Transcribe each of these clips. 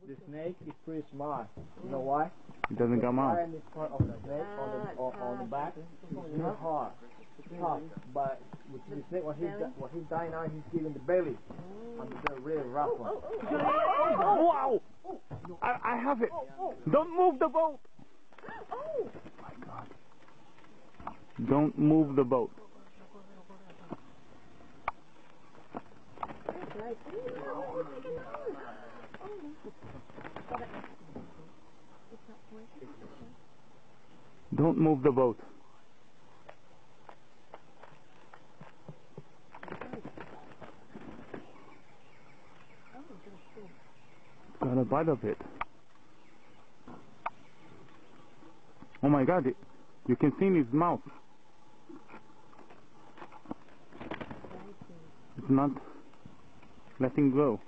The snake is pretty smart. You know why? It doesn't come out. In front of the snake on the back, it's not hard. It's tough. But with the snake, what he's dying now, he's giving the belly. And the really rough one. Wow! I have it! Don't move the boat! Oh my God. Don't move the boat. Don't move the boat. Got a bite of it. Oh my God, you can see in his mouth. It's not letting go.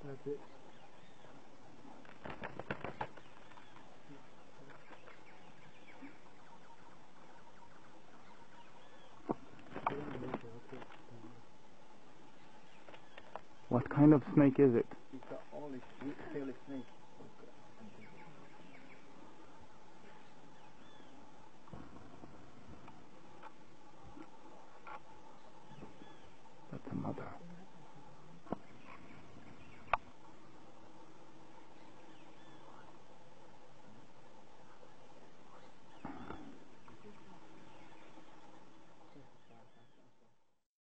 That's it. What kind of snake is it? It's the only sweet tail snake.